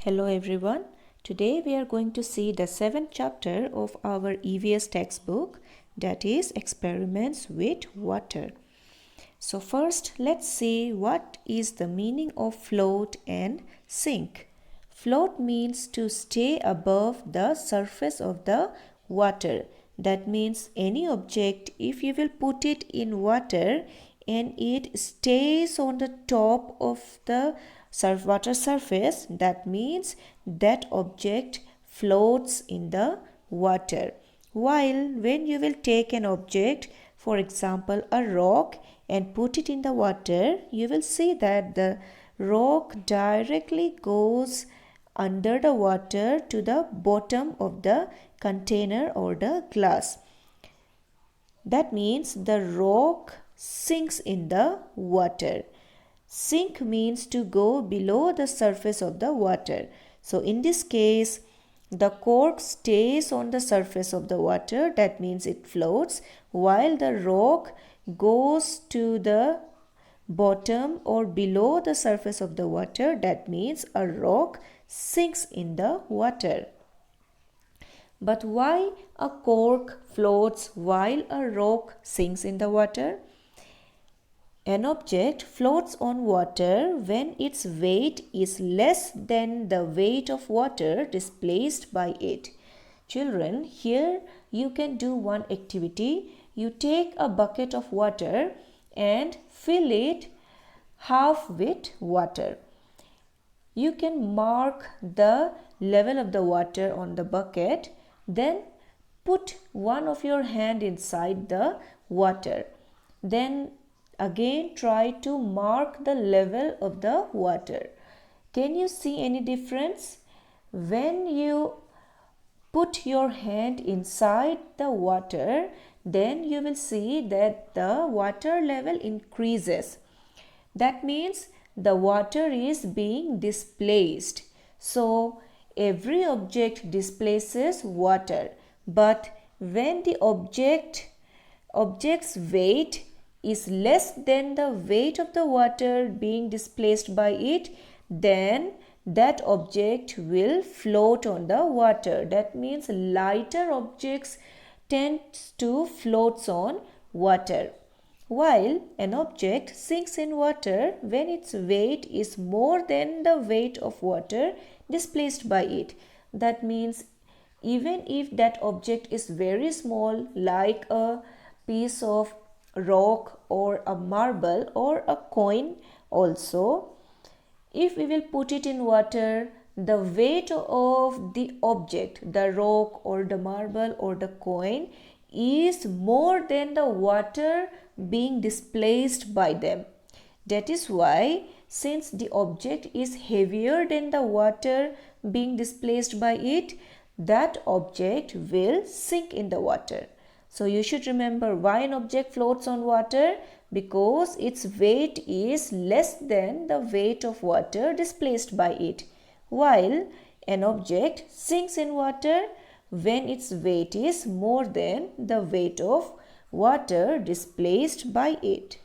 Hello everyone. Today we are going to see the 7th chapter of our EVS textbook, that is Experiments with Water. So first let's see what is the meaning of float and sink. Float means to stay above the surface of the water. That means any object, if you will put it in water and it stays on the top of the water surface, that means that object floats in the water. While when you will take an object, for example a rock, and put it in the water, you will see that the rock directly goes under the water to the bottom of the container or the glass. That means the rock sinks in the water. Sink means to go below the surface of the water. So in this case, the cork stays on the surface of the water. That means it floats, while the rock goes to the bottom or below the surface of the water. That means a rock sinks in the water. But why a cork floats while a rock sinks in the water? An object floats on water when its weight is less than the weight of water displaced by it. Children, here you can do one activity. You take a bucket of water and fill it half with water. You can mark the level of the water on the bucket, then put one of your hand inside the water. Then again try to mark the level of the water. Can you see any difference? When you put your hand inside the water, then you will see that the water level increases. That means the water is being displaced. So every object displaces water, but when the object's weight is less than the weight of the water being displaced by it, then that object will float on the water. That means lighter objects tend to float on water, while an object sinks in water when its weight is more than the weight of water displaced by it. That means even if that object is very small, like a piece of rock or a marble or a coin also, if we will put it in water, the weight of the object, the rock or the marble or the coin, is more than the water being displaced by them. That is why, since the object is heavier than the water being displaced by it, that object will sink in the water. So you should remember why an object floats on water, because its weight is less than the weight of water displaced by it, while an object sinks in water when its weight is more than the weight of water displaced by it.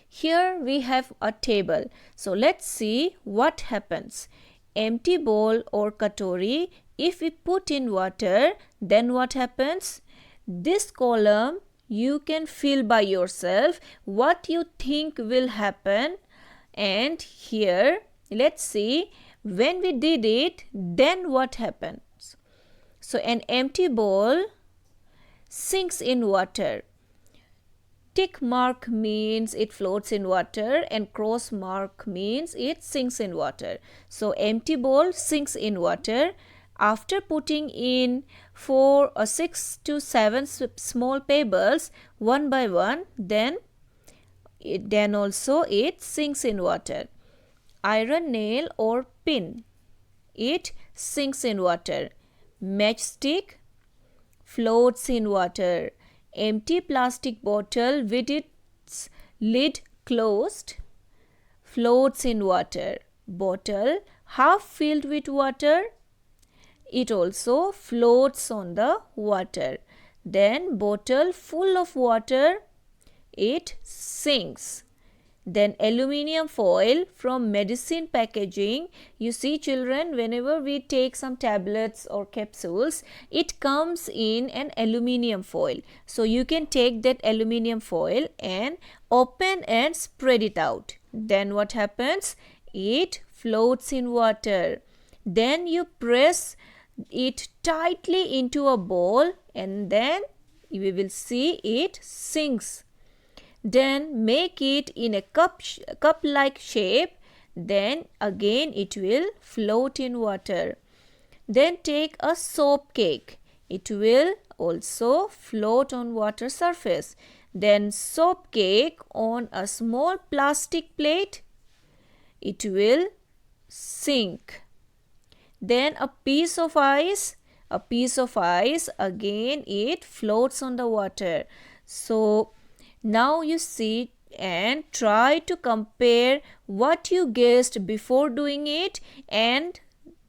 Here we have a table. So let's see what happens. Empty bowl or katori, if we put in water, then what happens? This column you can fill by yourself what you think will happen. And here let's see, when we did it, then what happens? So an empty bowl sinks in water. Tick mark means it floats in water and cross mark means it sinks in water. So empty bowl sinks in water. After putting in 4 or 6 to 7 small pebbles one by one, then also it sinks in water. Iron nail or pin, it sinks in water. Matchstick floats in water. Empty plastic bottle with its lid closed floats in water. Bottle half filled with water, it also floats on the water. Then bottle full of water, it sinks. Then aluminium foil from medicine packaging. You see children, whenever we take some tablets or capsules, it comes in an aluminium foil. So you can take that aluminium foil and open and spread it out. Then what happens? It floats in water. Then you press it tightly into a bowl and then we will see it sinks. Then make it in a cup-like shape. Then again it will float in water. Then take a soap cake. It will also float on water surface. Then soap cake on a small plastic plate. It will sink. Then a piece of ice. Again it floats on the water. So now you see and try to compare what you guessed before doing it and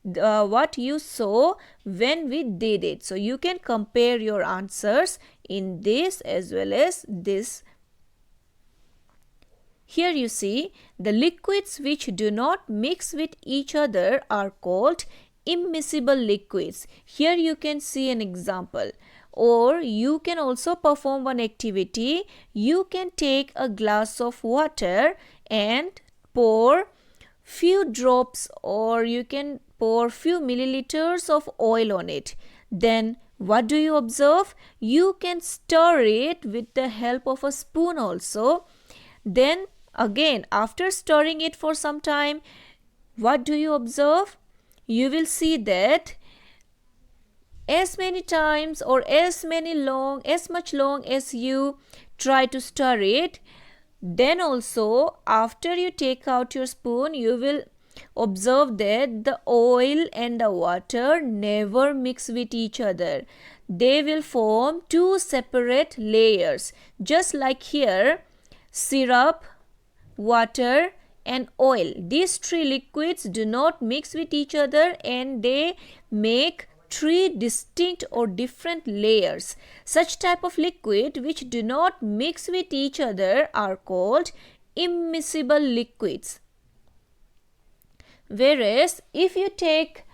what you saw when we did it. So you can compare your answers in this as well as this. Here you see the liquids which do not mix with each other are called immiscible liquids. Here you can see an example. Or you can also perform one activity. You can take a glass of water and pour few drops, or you can pour few milliliters of oil on it. Then what do you observe? You can stir it with the help of a spoon also. Then again, after stirring it for some time, what do you observe? You will see that as many times or as much long as you try to stir it, then also after you take out your spoon, you will observe that the oil and the water never mix with each other. They will form two separate layers. Just like here, syrup, water and oil. These three liquids do not mix with each other and they make three distinct or different layers. Such type of liquid which do not mix with each other are called immiscible liquids. Whereas if you take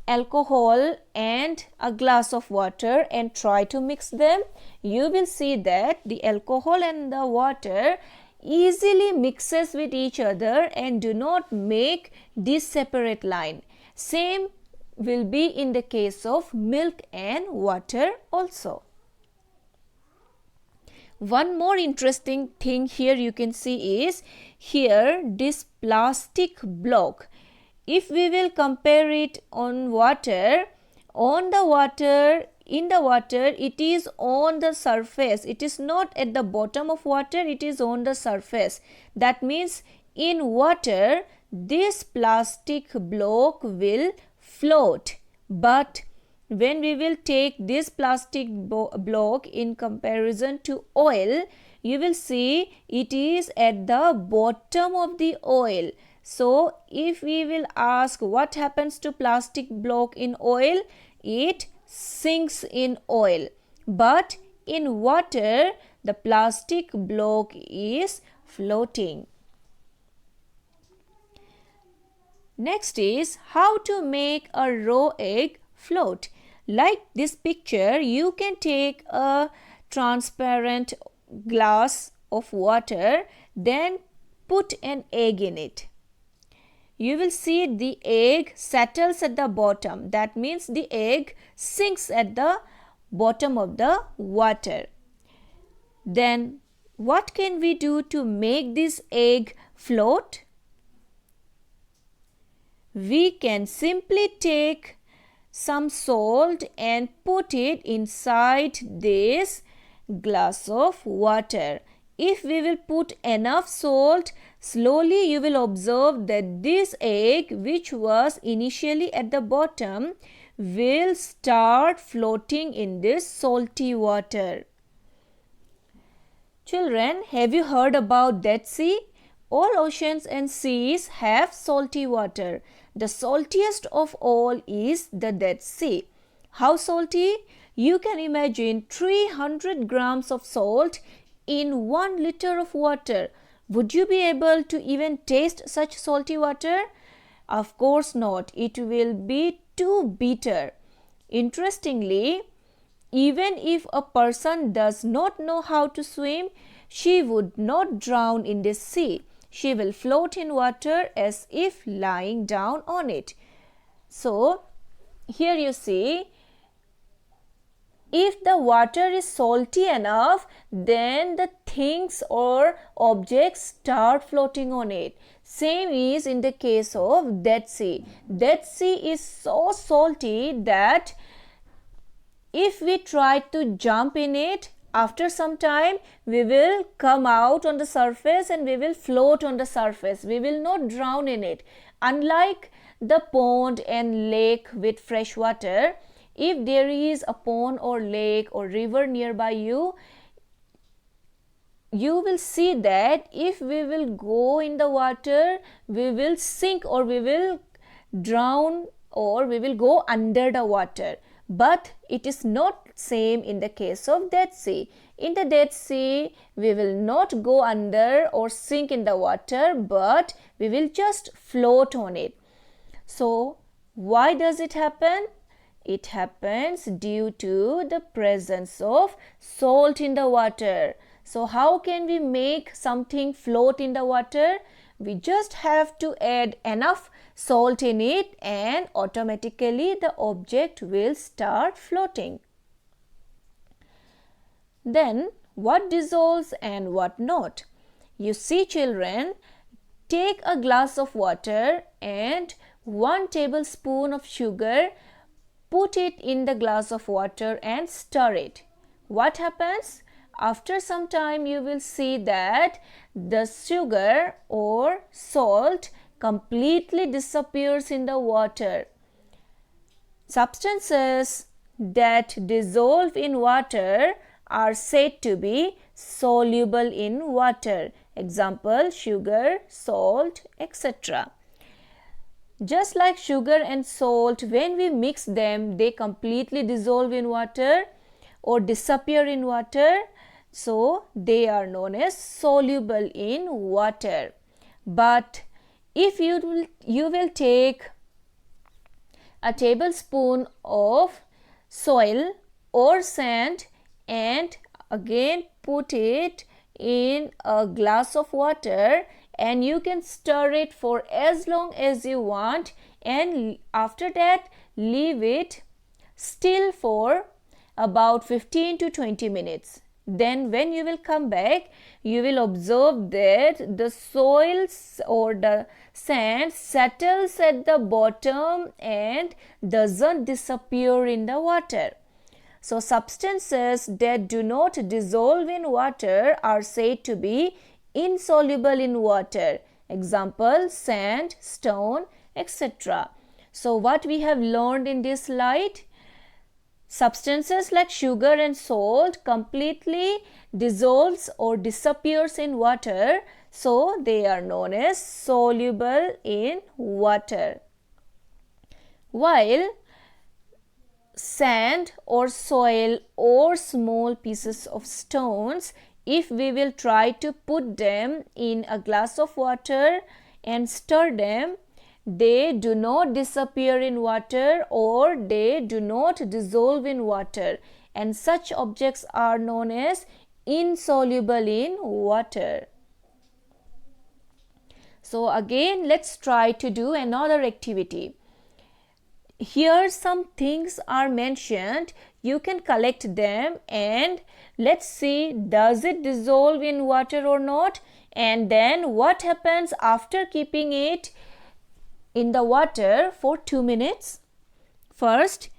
alcohol and a glass of water and try to mix them, you will see that the alcohol and the water easily mixes with each other and do not make this separate line. Same will be in the case of milk and water also. One more interesting thing here you can see is here this plastic block. If we will compare it on water, in the water it is on the surface. It is not at the bottom of water, it is on the surface. That means in water this plastic block will float, but when we will take this plastic block in comparison to oil, you will see it is at the bottom of the oil. So if we will ask what happens to plastic block in oil, it sinks in oil, but in water the plastic block is floating. Next is how to make a raw egg float. Like this picture, you can take a transparent glass of water, then put an egg in it. You will see the egg settles at the bottom. That means the egg sinks at the bottom of the water. Then what can we do to make this egg float? We can simply take some salt and put it inside this glass of water. If we will put enough salt, slowly you will observe that this egg, which was initially at the bottom, will start floating in this salty water. Children, have you heard about Dead Sea? All oceans and seas have salty water. The saltiest of all is the Dead Sea. How salty? You can imagine 300 grams of salt in 1 liter of water. Would you be able to even taste such salty water? Of course not. It will be too bitter. Interestingly, even if a person does not know how to swim, she would not drown in the sea. She will float in water as if lying down on it. So, here you see, if the water is salty enough, then the things or objects start floating on it. Same is in the case of Dead Sea. Dead Sea is so salty that if we try to jump in it, after some time we will come out on the surface and we will float on the surface. We will not drown in it. Unlike the pond and lake with fresh water, if there is a pond or lake or river nearby you, you will see that if we will go in the water, we will sink or we will drown or we will go under the water. But it is not same in the case of Dead Sea. In the Dead Sea, we will not go under or sink in the water, but we will just float on it. So, why does it happen? It happens due to the presence of salt in the water. So, how can we make something float in the water? We just have to add enough salt in it and automatically the object will start floating. Then, what dissolves and what not? You see, children, take a glass of water and 1 tablespoon of sugar, put it in the glass of water and stir it. What happens? After some time you will see that the sugar or salt completely disappears in the water. Substances that dissolve in water are said to be soluble in water. Example, sugar, salt, etc. Just like sugar and salt, when we mix them, they completely dissolve in water or disappear in water. So, they are known as soluble in water. But if you will take a tablespoon of soil or sand and again put it in a glass of water, and you can stir it for as long as you want, and after that leave it still for about 15 to 20 minutes. Then when you will come back, you will observe that the soil or the sand settles at the bottom and doesn't disappear in the water. So, substances that do not dissolve in water are said to be insoluble in water. Example, sand, stone, etc. So, what we have learned in this slide? Substances like sugar and salt completely dissolves or disappears in water, so they are known as soluble in water. While sand or soil or small pieces of stones, if we will try to put them in a glass of water and stir them, they do not disappear in water or they do not dissolve in water, and such objects are known as insoluble in water. So again, let's try to do another activity. Here some things are mentioned. You can collect them and let's see, does it dissolve in water or not, and then what happens after keeping it in the water for 2 minutes. First,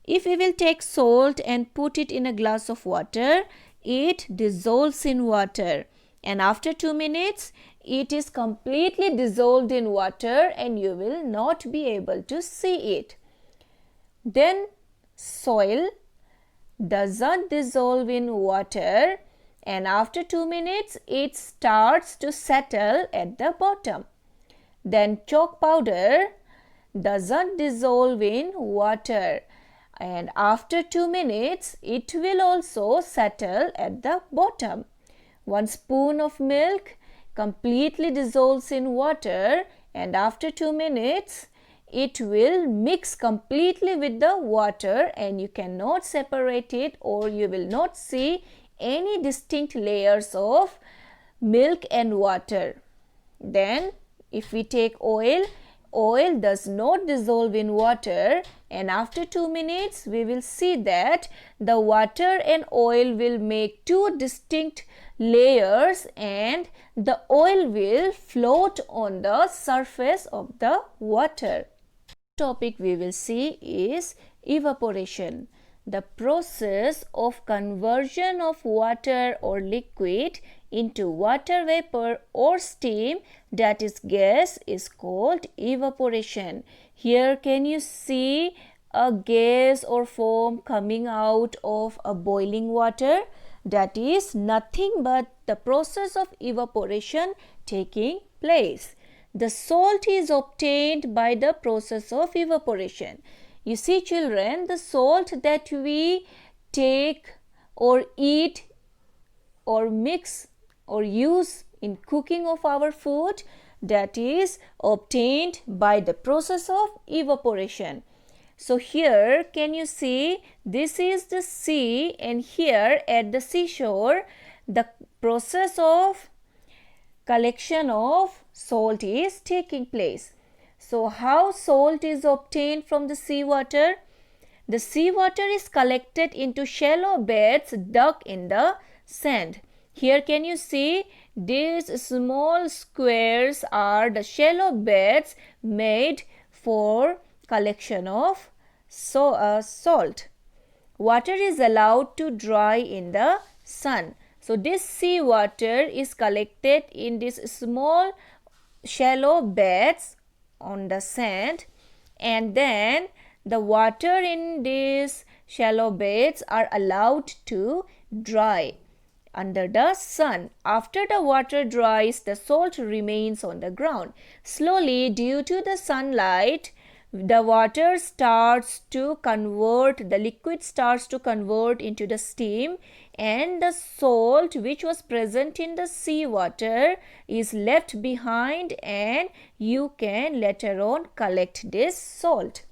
if we will take salt and put it in a glass of water, it dissolves in water, and after 2 minutes it is completely dissolved in water and you will not be able to see it. Then soil doesn't dissolve in water and after 2 minutes it starts to settle at the bottom. Then chalk powder doesn't dissolve in water and after 2 minutes it will also settle at the bottom. 1 spoon of milk completely dissolves in water, and after 2 minutes it will mix completely with the water, and you cannot separate it, or you will not see any distinct layers of milk and water. Then if we take oil, oil does not dissolve in water, and after 2 minutes we will see that the water and oil will make two distinct layers, and the oil will float on the surface of the water. Topic we will see is evaporation, the process of conversion of water or liquid into water vapor or steam, that is gas, is called evaporation. Here can you see a gas or foam coming out of a boiling water? That is nothing but the process of evaporation taking place. The salt is obtained by the process of evaporation. You see children, the salt that we take or eat or mix or use in cooking of our food, that is obtained by the process of evaporation. So here can you see, this is the sea, and here at the seashore the process of collection of salt is taking place. So how salt is obtained from the seawater? The seawater is collected into shallow beds dug in the sand. Here can you see, these small squares are the shallow beds made for collection of salt. Water is allowed to dry in the sun. So this seawater is collected in these small shallow beds on the sand, and then the water in these shallow beds are allowed to dry under the sun. After the water dries, the salt remains on the ground. Slowly, due to the sunlight, the water starts to convert, the liquid starts to convert into the steam, and the salt which was present in the seawater is left behind, and you can later on collect this salt.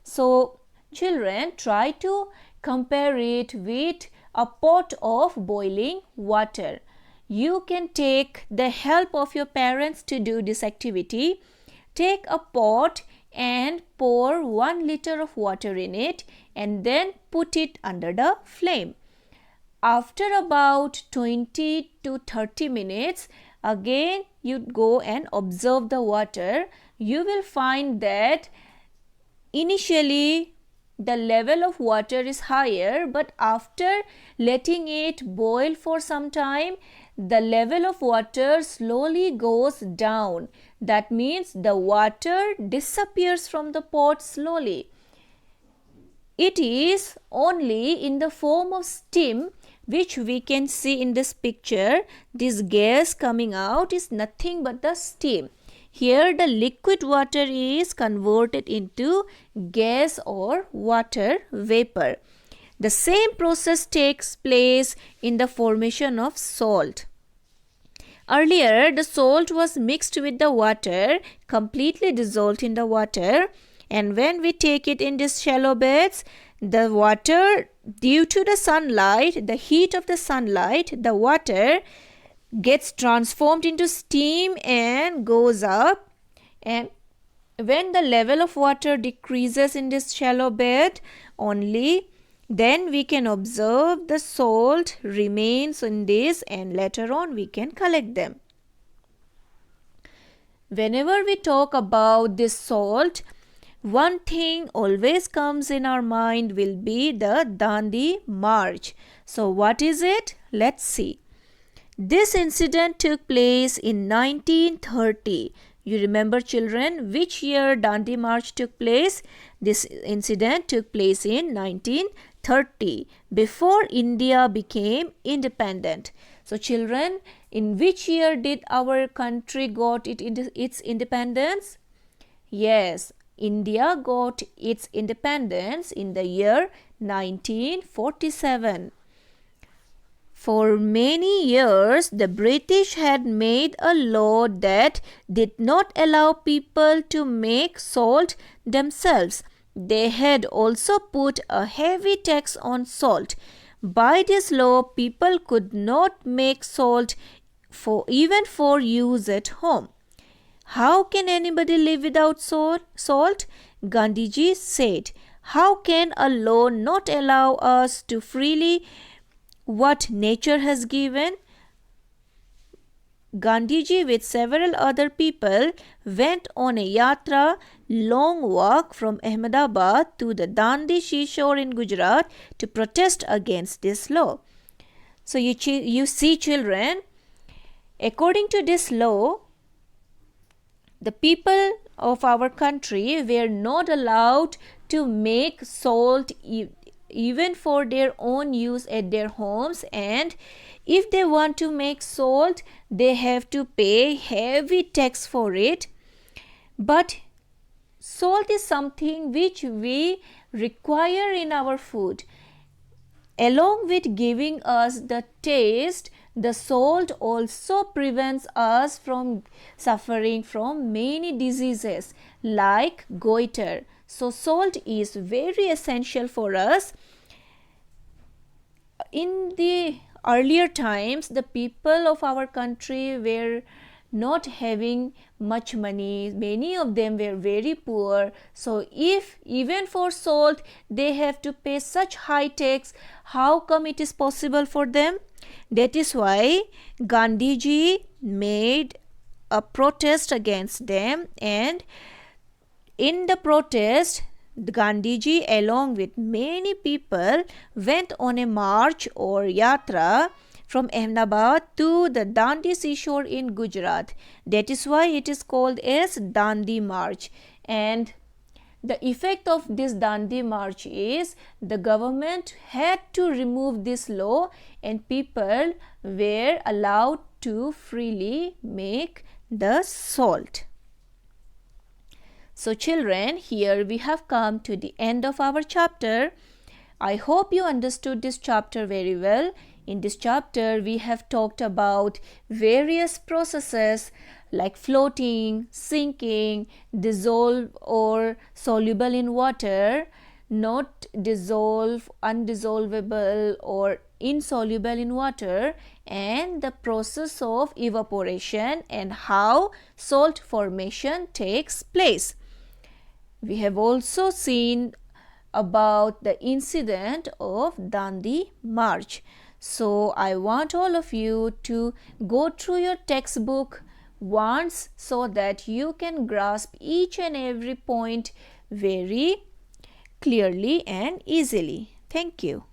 So children, try to compare it with a pot of boiling water. You can take the help of your parents to do this activity. Take a pot and pour 1 liter of water in it, and then put it under the flame. After about 20 to 30 minutes, again you go and observe the water. You will find that initially the level of water is higher, but after letting it boil for some time, the level of water slowly goes down. That means the water disappears from the pot slowly. It is only in the form of steam, which we can see in this picture. This gas coming out is nothing but the steam. Here the liquid water is converted into gas or water vapor. The same process takes place in the formation of salt. Earlier, the salt was mixed with the water, completely dissolved in the water, and when we take it in these shallow beds, the water, due to the sunlight, the heat of the sunlight, the water gets transformed into steam and goes up, and when the level of water decreases in this shallow bed, only then we can observe the salt remains in this, and later on we can collect them. Whenever we talk about this salt, one thing always comes in our mind will be the Dandi March. So what is it? Let's see. This incident took place in 1930. You remember children which year Dandi March took place? This incident took place in 1930, before India became independent. So children, in which year did our country got its independence? Yes, India got its independence in the year 1947. For many years, the British had made a law that did not allow people to make salt themselves. They had also put a heavy tax on salt. By this law, people could not make salt even for use at home. How can anybody live without salt? Gandhiji said. How can a law not allow us to freely what nature has given? Gandhiji with several other people went on a yatra, long walk from Ahmedabad to the Dandi seashore in Gujarat to protest against this law. So you see children, according to this law, the people of our country were not allowed to make salt even for their own use at their homes, and if they want to make salt, they have to pay heavy tax for it. But salt is something which we require in our food. Along with giving us the taste, the salt also prevents us from suffering from many diseases like goiter. So salt is very essential for us. In the earlier times, the people of our country were not having much money. Many of them were very poor. So if even for salt they have to pay such high tax, how come it is possible for them? That is why Gandhiji made a protest against them, and in the protest, Gandhiji along with many people went on a march or yatra from Ahmedabad to the Dandi seashore in Gujarat. That is why it is called as Dandi March. And the effect of this Dandi March is the government had to remove this law and people were allowed to freely make the salt. So children, here we have come to the end of our chapter. I hope you understood this chapter very well. In this chapter, we have talked about various processes like floating, sinking, dissolve or soluble in water, not dissolve, undissolvable or insoluble in water, and the process of evaporation and how salt formation takes place. We have also seen about the incident of Dandi March. So I want all of you to go through your textbook once so that you can grasp each and every point very clearly and easily. Thank you.